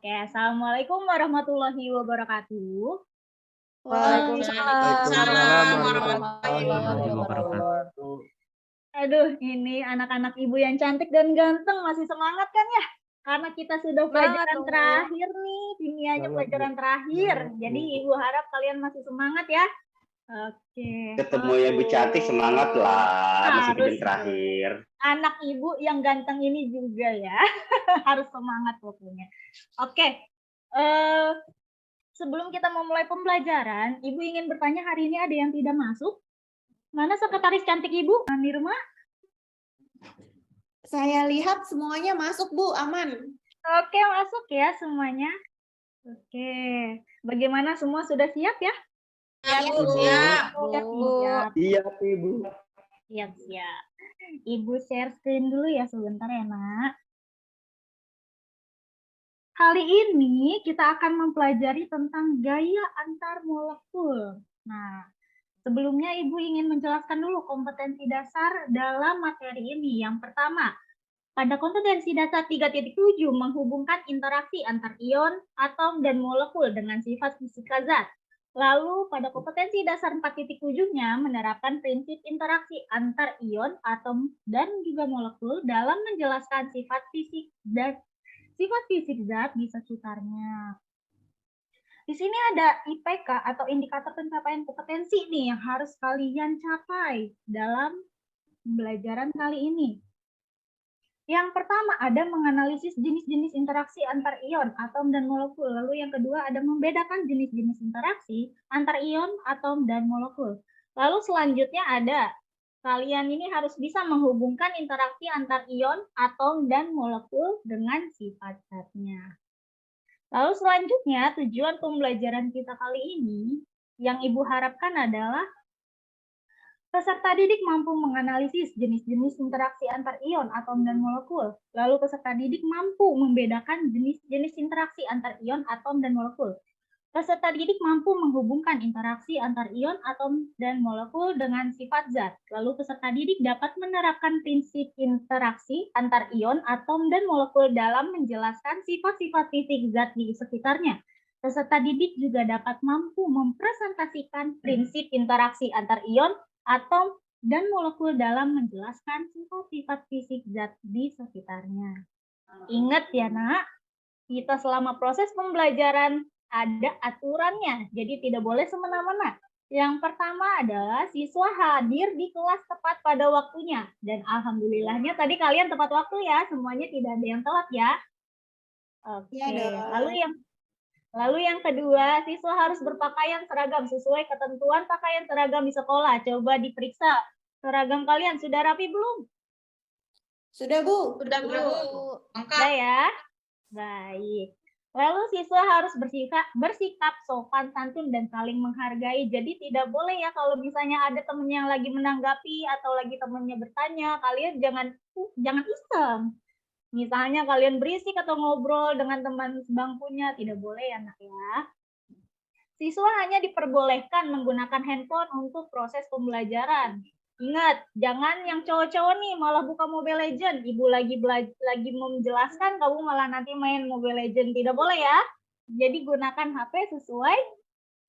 Oke, Assalamualaikum warahmatullahi wabarakatuh. Waalaikumsalam Waalaikumsalam Waalaikumsalam warahmatullahi warahmatullahi warahmatullahi wabarakatuh. wabarakatuh. wabarakatuh. Aduh, ini anak-anak ibu yang cantik dan ganteng masih semangat kan ya? Karena kita sudah Semangat pelajaran dong, Bu. terakhir nih, kimianya Semangat, Bu. pelajaran terakhir. Semangat, Bu. Jadi ibu harap kalian masih semangat ya. Oke, Ketemu yang lebih cantik, semangat lah. Masih harus jam terakhir. anak ibu yang ganteng ini juga ya. Harus semangat pokoknya. Oke, eh, sebelum kita memulai pembelajaran, ibu ingin bertanya hari ini ada yang tidak masuk? Mana sekretaris cantik ibu? Nirma? Saya lihat semuanya masuk, Bu, aman. Oke, masuk ya semuanya. Oke, bagaimana semua sudah siap ya? Siap, Bu. Siap, Siap. Iya, Ibu. Siap. Ibu share screen dulu ya sebentar ya, Nak. Kali ini kita akan mempelajari tentang gaya antar molekul. Nah, sebelumnya Ibu ingin menjelaskan dulu kompetensi dasar dalam materi ini. Yang pertama, pada kompetensi dasar 3.7 menghubungkan interaksi antar ion, atom, dan molekul dengan sifat fisika zat. Lalu pada kompetensi dasar 4.7-nya menerapkan prinsip interaksi antar ion, atom, dan juga molekul dalam menjelaskan sifat fisik zat di sekitarnya. Di sini ada IPK atau indikator pencapaian kompetensi nih yang harus kalian capai dalam pembelajaran kali ini. Yang pertama ada menganalisis jenis-jenis interaksi antar ion, atom, dan molekul. Lalu yang kedua ada membedakan jenis-jenis interaksi antar ion, atom, dan molekul. Lalu selanjutnya ada kalian ini harus bisa menghubungkan interaksi antar ion, atom, dan molekul dengan sifat zatnya. Lalu selanjutnya tujuan pembelajaran kita kali ini yang Ibu harapkan adalah peserta didik mampu menganalisis jenis-jenis interaksi antar ion, atom, dan molekul. Lalu peserta didik mampu membedakan jenis-jenis interaksi antar ion, atom, dan molekul. Peserta didik mampu menghubungkan interaksi antar ion, atom, dan molekul dengan sifat zat. Lalu peserta didik dapat menerapkan prinsip interaksi antar ion, atom, dan molekul dalam menjelaskan sifat-sifat fisik zat di sekitarnya. Peserta didik juga dapat mampu mempresentasikan prinsip interaksi antar ion, atom, dan molekul dalam menjelaskan sifat-sifat fisik zat di sekitarnya. Ingat ya, Nak, kita selama proses pembelajaran ada aturannya, jadi tidak boleh semena-mena. Yang pertama adalah siswa hadir di kelas tepat pada waktunya. Dan alhamdulillahnya tadi kalian tepat waktu ya, semuanya tidak ada yang telat ya. Oke, lalu yang kedua, siswa harus berpakaian seragam sesuai ketentuan pakaian seragam di sekolah. Coba diperiksa, seragam kalian sudah rapi belum? Sudah, Bu. Sudah, Bu. Sudah ya? Baik. Lalu siswa harus bersikap sopan santun dan saling menghargai. Jadi tidak boleh ya kalau misalnya ada temennya yang lagi menanggapi atau lagi temennya bertanya, kalian jangan iseng. Misalnya kalian berisik atau ngobrol dengan teman sebangkunya, tidak boleh ya, Nak ya. Siswa hanya diperbolehkan menggunakan handphone untuk proses pembelajaran. Ingat, jangan yang cowok-cowok nih malah buka Mobile Legends. Ibu lagi menjelaskan, kamu malah nanti main Mobile Legends. Tidak boleh ya. Jadi gunakan HP sesuai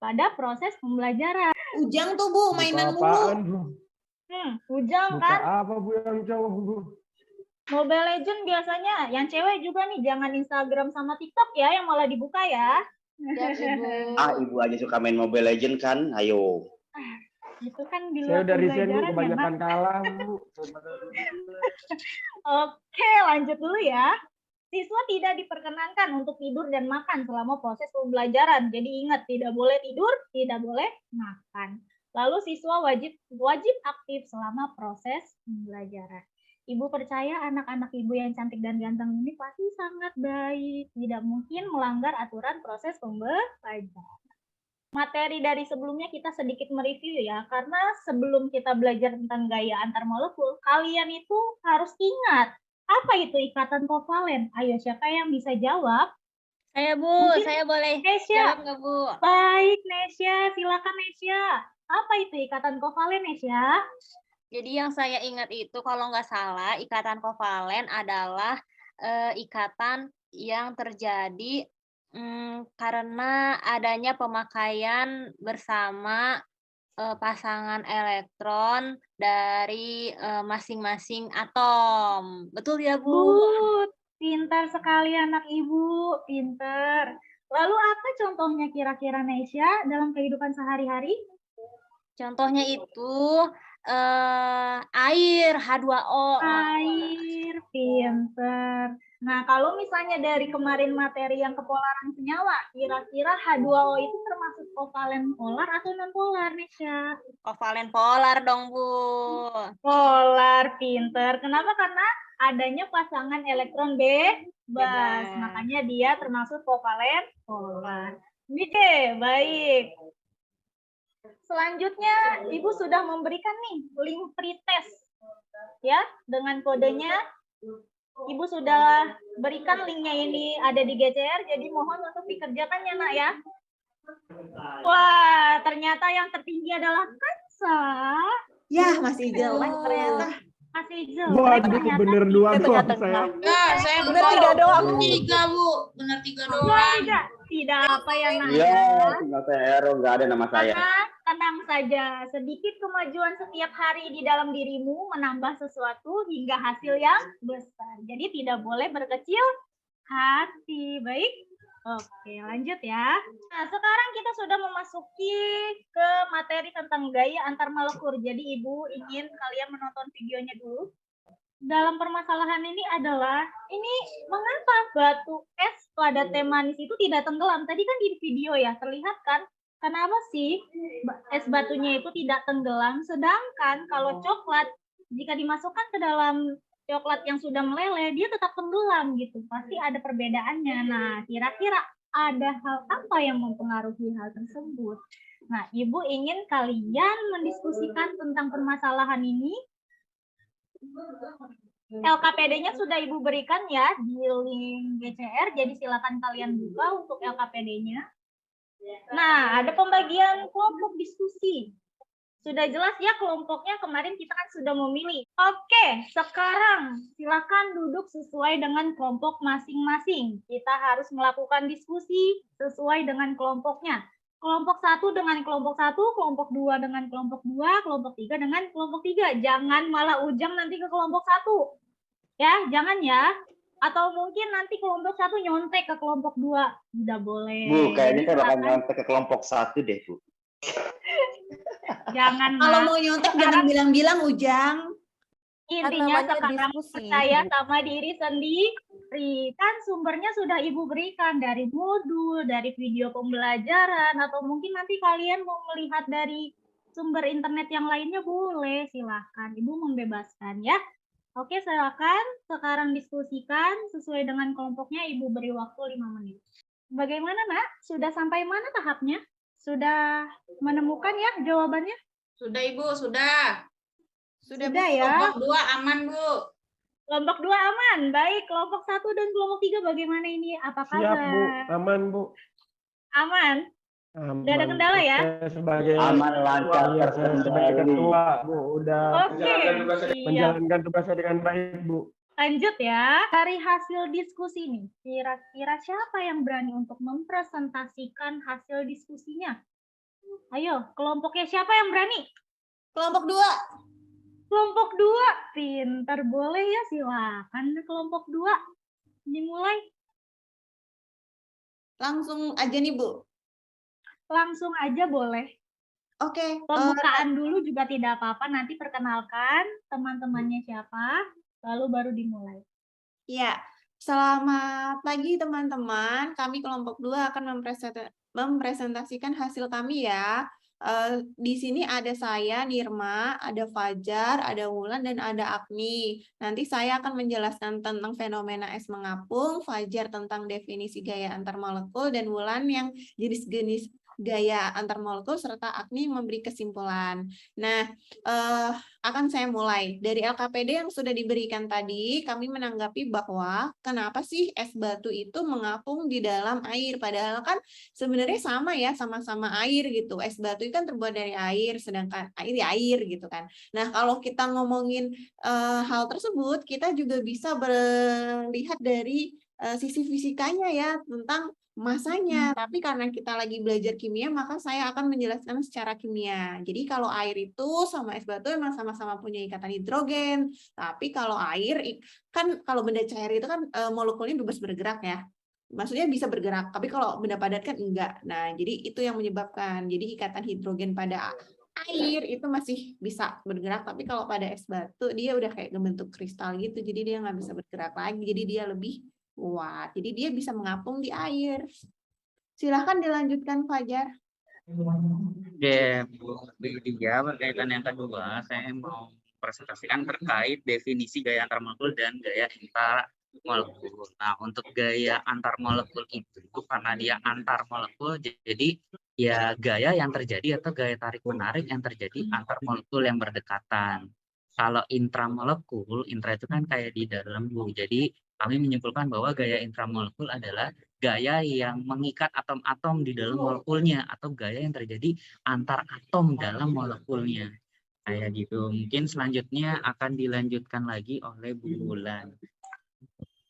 pada proses pembelajaran. Ujang tuh, Bu, mainan mulu. Apaan, Bu? Ujang Buka kan? apa, Bu, yang cowok, Bu? Mobile Legends biasanya. Yang cewek juga nih, jangan Instagram sama TikTok ya yang malah dibuka ya. Ya, Ibu. Ibu aja suka main Mobile Legends kan? Ayo. Itu kan di Saya luar udah resign, Bu, pembelajaran ya, Nak. kebanyakan kalah, Bu. Oke, lanjut dulu ya. Siswa tidak diperkenankan untuk tidur dan makan selama proses pembelajaran. Jadi ingat, tidak boleh tidur, tidak boleh makan. Lalu siswa wajib aktif selama proses pembelajaran. Ibu percaya anak-anak ibu yang cantik dan ganteng ini pasti sangat baik. Tidak mungkin melanggar aturan proses pembelajaran. Materi dari sebelumnya kita sedikit mereview ya, karena sebelum kita belajar tentang gaya antar molekul, kalian itu harus ingat, apa itu ikatan kovalen? Ayo, siapa yang bisa jawab? Saya, Bu. Mungkin Saya boleh Nesya. jawab nggak, Bu? Baik, Nesya. Silakan, Nesya. Apa itu ikatan kovalen, Nesya? Jadi yang saya ingat itu kalau nggak salah, ikatan kovalen adalah ikatan yang terjadi Karena adanya pemakaian bersama pasangan elektron dari masing-masing atom. Betul ya, Bu? Pintar sekali anak ibu, pintar. Lalu apa contohnya kira-kira Nesya dalam kehidupan sehari-hari? Contohnya itu air H2O. Air, pintar. Nah, kalau misalnya dari kemarin materi yang kepolaran senyawa, kira-kira H2O itu termasuk kovalen polar atau non-polar, Nesya? Kovalen polar dong, Bu. Polar, pintar. Kenapa? Karena adanya pasangan elektron bebas. Bebas. Makanya dia termasuk kovalen polar. Oke, baik. Selanjutnya, Ibu sudah memberikan nih link pretest. Ya, dengan kodenya. Ibu sudah berikan linknya ini ada di GCR, jadi mohon untuk dikerjakan ya, Nak ya. Wah, ternyata yang tertinggi adalah Kansa. Ya, masih jelek ternyata. Masih jelek Waduh, ternyata. bener dua doang tengah-tengah. saya. Enggak, saya Bener 3 doang. Bener 3, Bu. Bener 3 Dua, doang. tidak apa ya, Nak. Iya, tinggal TR, nggak ada nama saya. Tenang saja, sedikit kemajuan setiap hari di dalam dirimu menambah sesuatu hingga hasil yang besar. Jadi tidak boleh berkecil hati. Baik? Oke, lanjut ya. Nah, sekarang kita sudah memasuki ke materi tentang gaya antar molekul. Jadi Ibu ingin kalian menonton videonya dulu. Dalam permasalahan ini adalah, ini mengapa batu es pada teh manis itu tidak tenggelam? Tadi kan di video ya, terlihat kan? Kenapa sih es batunya itu tidak tenggelam? Sedangkan kalau coklat, jika dimasukkan ke dalam coklat yang sudah meleleh, dia tetap tenggelam gitu. Pasti ada perbedaannya. Nah, kira-kira ada hal apa yang mempengaruhi hal tersebut? Nah, Ibu ingin kalian mendiskusikan tentang permasalahan ini. LKPD-nya sudah Ibu berikan ya di link GCR, jadi silakan kalian buka untuk LKPD-nya. Nah, ada pembagian kelompok diskusi. Sudah jelas ya kelompoknya, kemarin kita kan sudah memilih. Oke, sekarang silakan duduk sesuai dengan kelompok masing-masing. Kita harus melakukan diskusi sesuai dengan kelompoknya. Kelompok 1 dengan kelompok 1, kelompok 2 dengan kelompok 2, kelompok 3 dengan kelompok 3. Jangan malah ujang nanti ke kelompok 1. Ya, jangan ya. Atau mungkin nanti kelompok 1 nyontek ke kelompok 2. Tidak boleh. Bu, kayaknya saya bakal Silakan. nyontek ke kelompok 1 deh, Bu. Jangan, Kalau Mas. mau nyontek jangan bilang-bilang Ujang. Intinya namanya sekarang diskusi. percaya sama diri sendiri. Kan sumbernya sudah Ibu berikan dari modul, dari video pembelajaran, atau mungkin nanti kalian mau melihat dari sumber internet yang lainnya boleh, silahkan. Ibu membebaskan ya. Oke, silakan sekarang diskusikan sesuai dengan kelompoknya. Ibu beri waktu 5 menit. Bagaimana, Nak? Sudah sampai mana tahapnya? Sudah menemukan ya jawabannya? Sudah, Ibu, sudah. Sudah, Sudah Bu. ya. Kelompok 2 aman, Bu. Kelompok 2 aman. Baik, kelompok 1 dan kelompok 3 bagaimana ini? Apa kabar? Siap, Bu. Aman, Bu. Aman. Aman. Nggak ada kendala ya? Saya sebagai Aman, lancar, Iya, saya sebagai terkendali. ketua, Bu, udah Oke. Siap. menjalankan tugasnya dengan baik, Bu. Lanjut ya. Dari hasil diskusi nih, kira-kira siapa yang berani untuk mempresentasikan hasil diskusinya? Ayo, kelompoknya siapa yang berani? Kelompok 2. Kelompok 2. Pintar, boleh ya, silakan kelompok 2. Dimulai. Langsung aja nih, Bu. Langsung aja boleh. Oke. Pembukaan dulu juga tidak apa-apa, nanti perkenalkan teman-temannya siapa, lalu baru dimulai. Ya, selamat pagi teman-teman. Kami kelompok 2 akan mempresentasikan hasil kami ya. Di sini ada saya, Nirma, ada Fajar, ada Wulan, dan ada Agni. Nanti saya akan menjelaskan tentang fenomena es mengapung, Fajar tentang definisi gaya antar molekul, dan Wulan yang jenis-jenis gaya antar molekul, serta Agni memberi kesimpulan. Nah, akan saya mulai. Dari LKPD yang sudah diberikan tadi, kami menanggapi bahwa kenapa sih es batu itu mengapung di dalam air? Padahal kan sebenarnya sama ya, sama-sama air gitu. Es batu itu kan terbuat dari air, sedangkan air ya air gitu kan. Nah, kalau kita ngomongin hal tersebut, kita juga bisa melihat dari sisi fisikanya ya, tentang masanya. Tapi karena kita lagi belajar kimia, maka saya akan menjelaskan secara kimia. Jadi kalau air itu sama es batu memang sama-sama punya ikatan hidrogen. Tapi kalau air, kan kalau benda cair itu kan molekulnya bebas bergerak ya. Maksudnya bisa bergerak, tapi kalau benda padat kan enggak. Nah, jadi itu yang menyebabkan. Jadi ikatan hidrogen pada air itu masih bisa bergerak, tapi kalau pada es batu dia udah kayak membentuk kristal gitu, jadi dia nggak bisa bergerak lagi, jadi dia lebih kuat, jadi dia bisa mengapung di air. Silahkan dilanjutkan, Fajar. Oke, Bu Lydia, berkaitan yang kedua, saya mau presentasikan terkait definisi gaya antar molekul dan gaya antar molekul. Nah, untuk gaya antar molekul itu, karena dia antar molekul, jadi ya gaya yang terjadi atau gaya tarik-menarik yang terjadi antar molekul yang berdekatan. Kalau intramolekul, intra itu kan kayak di dalam, Bu. Jadi kami menyimpulkan bahwa gaya intramolekul adalah gaya yang mengikat atom-atom di dalam molekulnya atau gaya yang terjadi antar atom dalam molekulnya. Kayak gitu. Mungkin selanjutnya akan dilanjutkan lagi oleh Bu Wulan.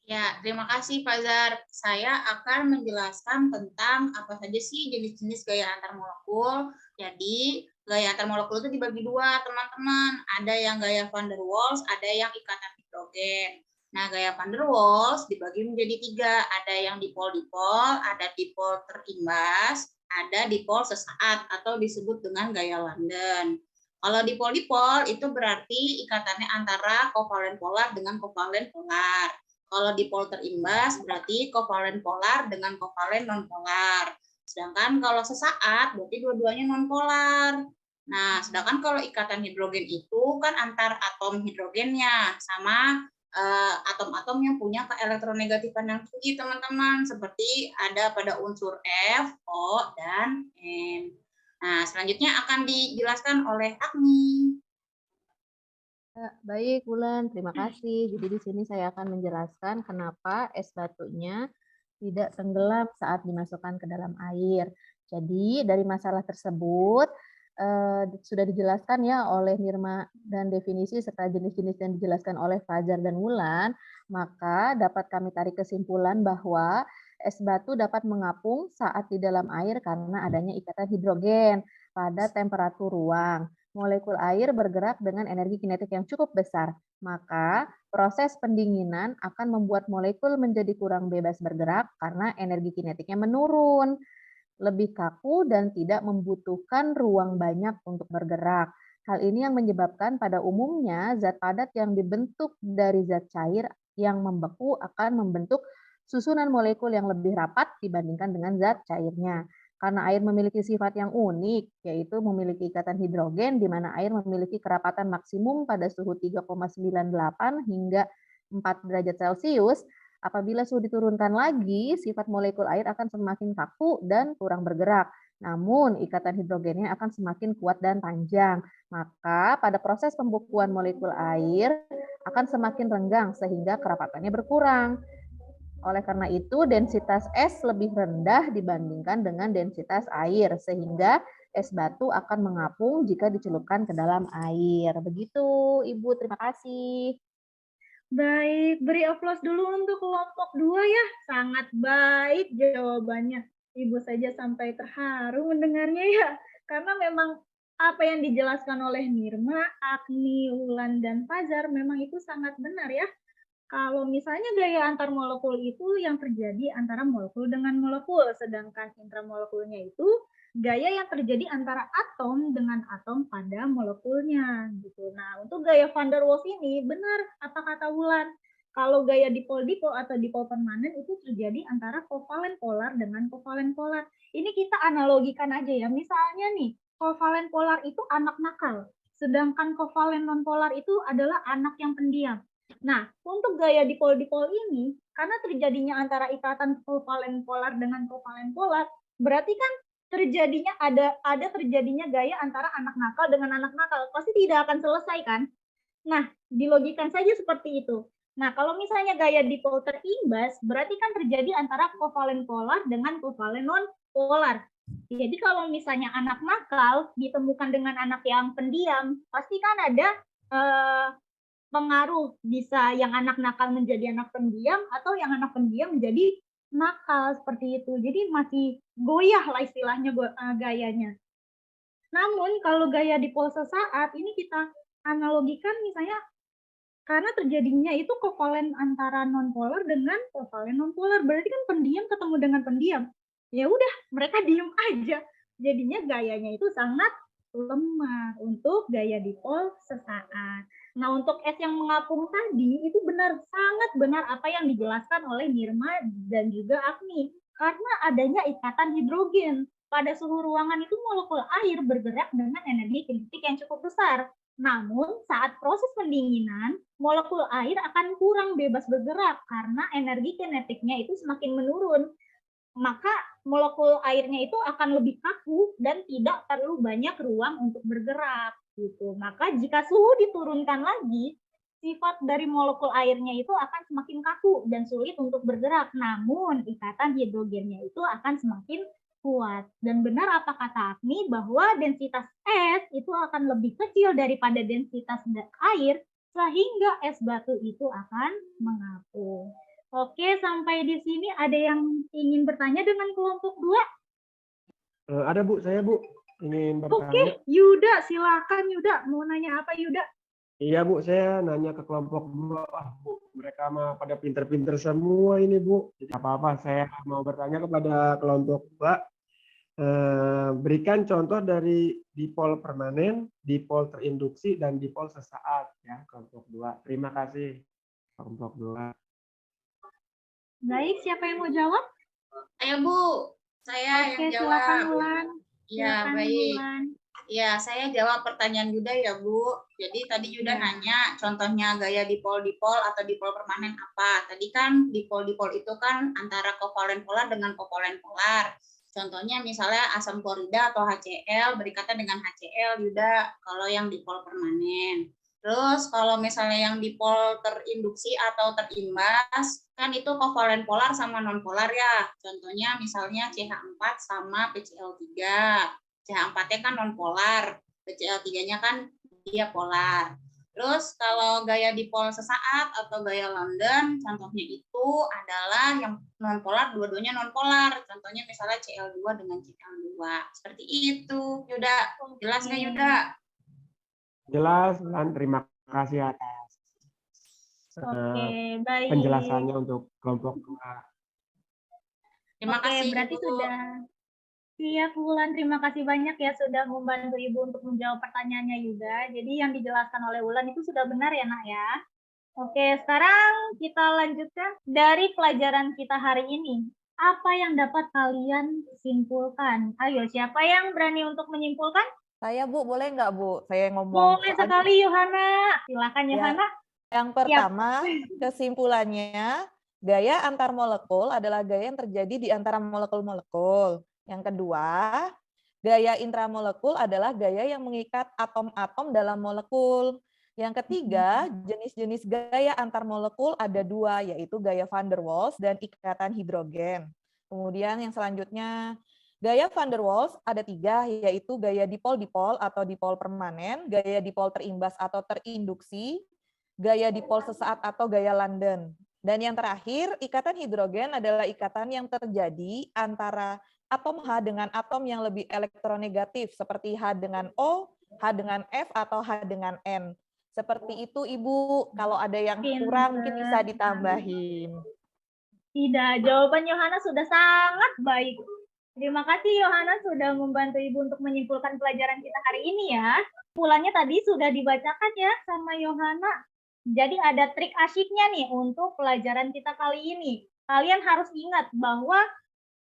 Ya, terima kasih Fajar. Saya akan menjelaskan tentang apa saja sih jenis-jenis gaya antar molekul. Jadi, gaya antar molekul itu dibagi dua, teman-teman. Ada yang gaya van der Waals, ada yang ikatan hidrogen. Nah, gaya van der Waals dibagi menjadi tiga. Ada yang dipol-dipol, ada dipol terimbas, ada dipol sesaat atau disebut dengan gaya London. Kalau dipol-dipol itu berarti ikatannya antara kovalen polar dengan kovalen polar. Kalau dipol terimbas berarti kovalen polar dengan kovalen nonpolar. Sedangkan kalau sesaat berarti dua-duanya nonpolar. Nah, sedangkan kalau ikatan hidrogen itu kan antar atom hidrogennya sama atom-atom yang punya keelektronegatifan yang tinggi, teman-teman. Seperti ada pada unsur F, O, dan N. Nah, selanjutnya akan dijelaskan oleh Agni. Ya, baik, Wulan. Terima kasih. Jadi di sini saya akan menjelaskan kenapa es batunya tidak tenggelam saat dimasukkan ke dalam air. Jadi dari masalah tersebut sudah dijelaskan ya oleh Nirma dan definisi serta jenis-jenis yang dijelaskan oleh Fajar dan Wulan, maka dapat kami tarik kesimpulan bahwa es batu dapat mengapung saat di dalam air karena adanya ikatan hidrogen pada temperatur ruang. Molekul air bergerak dengan energi kinetik yang cukup besar, maka proses pendinginan akan membuat molekul menjadi kurang bebas bergerak karena energi kinetiknya menurun, lebih kaku dan tidak membutuhkan ruang banyak untuk bergerak. Hal ini yang menyebabkan pada umumnya zat padat yang dibentuk dari zat cair yang membeku akan membentuk susunan molekul yang lebih rapat dibandingkan dengan zat cairnya. Karena air memiliki sifat yang unik, yaitu memiliki ikatan hidrogen, di mana air memiliki kerapatan maksimum pada suhu 3,98 hingga 4 derajat Celcius. Apabila suhu diturunkan lagi, sifat molekul air akan semakin kaku dan kurang bergerak. Namun, ikatan hidrogennya akan semakin kuat dan panjang. Maka, pada proses pembekuan molekul air akan semakin renggang sehingga kerapatannya berkurang. Oleh karena itu, densitas es lebih rendah dibandingkan dengan densitas air, sehingga es batu akan mengapung jika dicelupkan ke dalam air. Begitu, Ibu. Terima kasih. Baik, beri aplaus dulu untuk kelompok 2 ya. Sangat baik jawabannya. Ibu saja sampai terharu mendengarnya ya. Karena memang apa yang dijelaskan oleh Nirma, Agni, Wulan, dan Fajar memang itu sangat benar ya. Kalau misalnya gaya antar molekul itu yang terjadi antara molekul dengan molekul, sedangkan intramolekulnya itu gaya yang terjadi antara atom dengan atom pada molekulnya gitu. Nah, untuk gaya van der Waals ini benar apa kata Wulan. Kalau gaya dipol-dipol atau dipol permanen itu terjadi antara kovalen polar dengan kovalen polar. Ini kita analogikan aja ya. Misalnya nih, kovalen polar itu anak nakal, sedangkan kovalen nonpolar itu adalah anak yang pendiam. Nah, untuk gaya dipol-dipol ini, karena terjadinya antara ikatan kovalen polar dengan kovalen polar, berarti kan terjadinya ada terjadinya gaya antara anak nakal dengan anak nakal. Pasti tidak akan selesai kan? Nah, dilogikan saja seperti itu. Nah, kalau misalnya gaya dipol terimbas, berarti kan terjadi antara kovalen polar dengan kovalen non-polar. Jadi kalau misalnya anak nakal ditemukan dengan anak yang pendiam, pasti kan ada pengaruh, bisa yang anak nakal menjadi anak pendiam atau yang anak pendiam menjadi nakal seperti itu. Jadi masih goyah lah istilahnya gayanya. Namun kalau gaya dipol sesaat ini kita analogikan misalnya karena terjadinya itu kovalen antara nonpolar dengan kovalen nonpolar. Berarti kan pendiam ketemu dengan pendiam. Ya udah, mereka diem aja. Jadinya gayanya itu sangat lemah untuk gaya dipol sesaat. Nah, untuk es yang mengapung tadi itu benar, sangat benar apa yang dijelaskan oleh Nirma dan juga Agni. Karena adanya ikatan hidrogen. Pada suhu ruangan itu molekul air bergerak dengan energi kinetik yang cukup besar. Namun, saat proses pendinginan, molekul air akan kurang bebas bergerak karena energi kinetiknya itu semakin menurun. Maka molekul airnya itu akan lebih kaku dan tidak perlu banyak ruang untuk bergerak gitu. Maka jika suhu diturunkan lagi, sifat dari molekul airnya itu akan semakin kaku dan sulit untuk bergerak. Namun ikatan hidrogennya itu akan semakin kuat. Dan benar apa kata Agni bahwa densitas es itu akan lebih kecil daripada densitas air sehingga es batu itu akan mengapung. Oke, sampai di sini ada yang ingin bertanya dengan kelompok 2? Ada Bu, saya Bu ingin Oke, bertanya. Yuda, silakan Yuda. Mau nanya apa Yuda? Iya Bu, saya nanya ke kelompok 2. Bu, mereka mah pada pinter-pinter semua ini Bu. Jadi apa-apa, saya mau bertanya kepada kelompok 2. Berikan contoh dari dipol permanen, dipol terinduksi, dan dipol sesaat ya kelompok 2. Terima kasih kelompok 2. Baik, siapa yang mau jawab? Ayo Bu, saya Oke, yang silakan jawab. Wulan. Ya, Silakan, baik. Wulan. Ya, saya jawab pertanyaan Yuda ya, Bu. Jadi tadi Yuda Ya. nanya contohnya gaya dipol-dipol atau dipol permanen apa. Tadi kan dipol-dipol itu kan antara kovalen polar dengan kovalen polar. Contohnya misalnya asam klorida atau HCl berikatan dengan HCl, Yuda, kalau yang dipol permanen. Terus kalau misalnya yang dipol terinduksi atau terimbas, kan itu kovalen polar sama non-polar ya. Contohnya misalnya CH4 sama PCl3. CH4-nya kan non-polar, PCl3-nya kan dia polar. Terus kalau gaya dipol sesaat atau gaya London, contohnya itu adalah yang non-polar, dua-duanya non-polar. Contohnya misalnya Cl2 dengan Cl2. Seperti itu, Yuda. Jelas nggak, Yuda? Jelas, dan terima kasih atas Oke, baik. penjelasannya untuk kelompok 2. Terima Oke, kasih, berarti Ibu. sudah siap, Wulan. Terima kasih banyak ya sudah membantu Ibu untuk menjawab pertanyaannya Yuda. Jadi yang dijelaskan oleh Wulan itu sudah benar ya, Nak ya. Oke, sekarang kita lanjutkan dari pelajaran kita hari ini. Apa yang dapat kalian simpulkan? Ayo, siapa yang berani untuk menyimpulkan? Saya Bu, boleh nggak Bu? Saya ngomong Boleh soal sekali, Yohana. Silakan, Ya. Yohana. yang pertama, kesimpulannya, gaya antar molekul adalah gaya yang terjadi di antara molekul-molekul. Yang kedua, gaya intramolekul adalah gaya yang mengikat atom-atom dalam molekul. Yang ketiga, jenis-jenis gaya antar molekul ada dua, yaitu gaya van der Waals dan ikatan hidrogen. Kemudian yang selanjutnya, gaya van der Waals ada tiga, yaitu gaya dipol-dipol atau dipol permanen, gaya dipol terimbas atau terinduksi, gaya dipol sesaat atau gaya London. Dan yang terakhir, ikatan hidrogen adalah ikatan yang terjadi antara atom H dengan atom yang lebih elektronegatif, seperti H dengan O, H dengan F, atau H dengan N. Seperti itu, Ibu. Kalau ada yang kurang, mungkin bisa ditambahin. Tidak, jawaban Yohana sudah sangat baik. Terima kasih Yohana sudah membantu Ibu untuk menyimpulkan pelajaran kita hari ini ya. Simpulannya tadi sudah dibacakan ya sama Yohana. Jadi ada trik asyiknya nih untuk pelajaran kita kali ini. Kalian harus ingat bahwa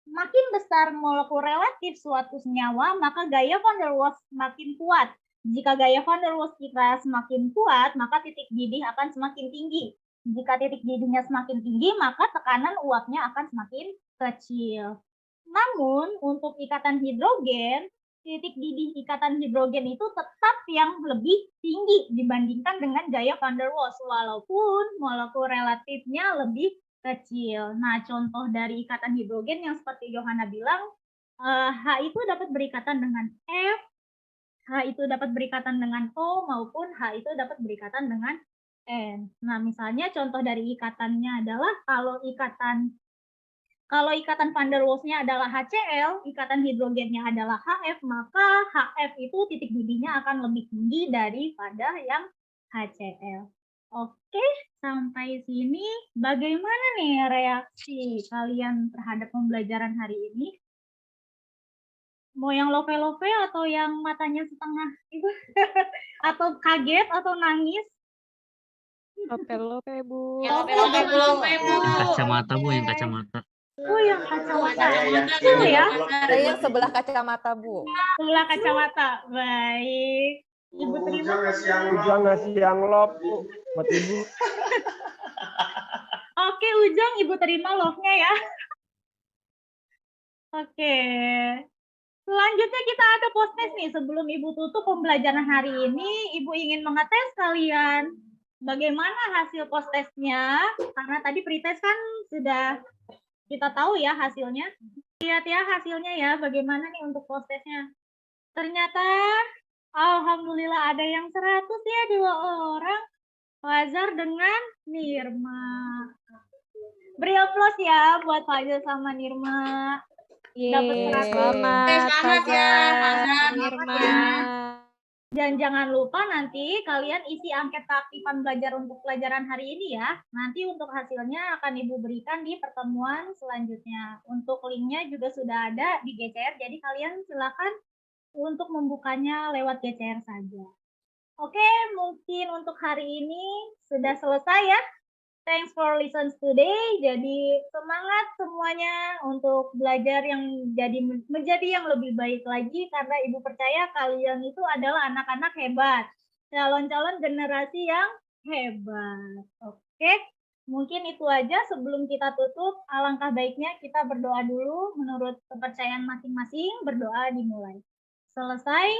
makin besar molekul relatif suatu senyawa, maka gaya van der Waals makin kuat. Jika gaya van der Waals kita semakin kuat, maka titik didih akan semakin tinggi. Jika titik didihnya semakin tinggi, maka tekanan uapnya akan semakin kecil. Namun, untuk ikatan hidrogen, titik didih ikatan hidrogen itu tetap yang lebih tinggi dibandingkan dengan gaya van der Waals, walaupun molekul relatifnya lebih kecil. Nah, contoh dari ikatan hidrogen yang seperti Yohana bilang, H itu dapat berikatan dengan F, H itu dapat berikatan dengan O, maupun H itu dapat berikatan dengan N. Nah, misalnya contoh dari ikatannya adalah kalau ikatan Kalau ikatan van der Waals-nya adalah HCl, ikatan hidrogennya adalah HF, maka HF itu titik didihnya akan lebih tinggi daripada yang HCl. Oke, sampai sini bagaimana nih reaksi kalian terhadap pembelajaran hari ini? Mau yang love-love atau yang matanya setengah itu? Atau kaget atau nangis? Lope, Bu. Yang lope-lope, Bu. Kacamata Bu, yang kacamata. Oh, yang kacamata. Saya yang Betul ya? Saya yang sebelah kacamata, Bu. Sebelah kacamata. Baik. Ibu terima. Ujang ngasih yang love, Bu, buat Ibu. Oke, Ujang, Ibu terima love-nya ya. Oke. Selanjutnya kita ada post-test nih. Sebelum Ibu tutup pembelajaran hari ini, Ibu ingin mengetes kalian bagaimana hasil post-testnya. Karena tadi pretest kan sudah kita tahu ya hasilnya. Lihat ya hasilnya ya, bagaimana nih untuk post-testnya. Ternyata, alhamdulillah ada yang 100 ya, 2 orang. Fajar dengan Nirma. Beri aplaus ya buat Fajar sama Nirma. Dapat 100. Selamat, Selamat ya, Fajar. Nirma. Dan jangan lupa nanti kalian isi angket keaktifan belajar untuk pelajaran hari ini ya. Nanti untuk hasilnya akan Ibu berikan di pertemuan selanjutnya. Untuk linknya juga sudah ada di GCR, jadi kalian silakan untuk membukanya lewat GCR saja. Oke, mungkin untuk hari ini sudah selesai ya. Thanks for listen today. Jadi semangat semuanya untuk belajar yang menjadi yang lebih baik lagi karena Ibu percaya kalian itu adalah anak-anak hebat. Calon-calon generasi yang hebat. Oke. Mungkin itu aja sebelum kita tutup. Alangkah baiknya kita berdoa dulu menurut kepercayaan masing-masing. Berdoa dimulai. Selesai.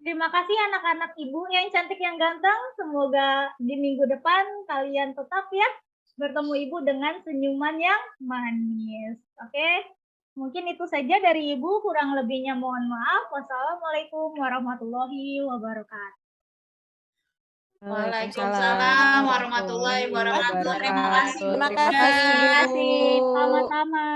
Terima kasih anak-anak Ibu yang cantik yang ganteng. Semoga di minggu depan kalian tetap ya bertemu Ibu dengan senyuman yang manis. Oke, mungkin itu saja dari Ibu. Kurang lebihnya mohon maaf. Wassalamualaikum warahmatullahi wabarakatuh. Waalaikumsalam warahmatullahi wabarakatuh. Terima kasih. Terima kasih. Terima kasih. Sama-sama.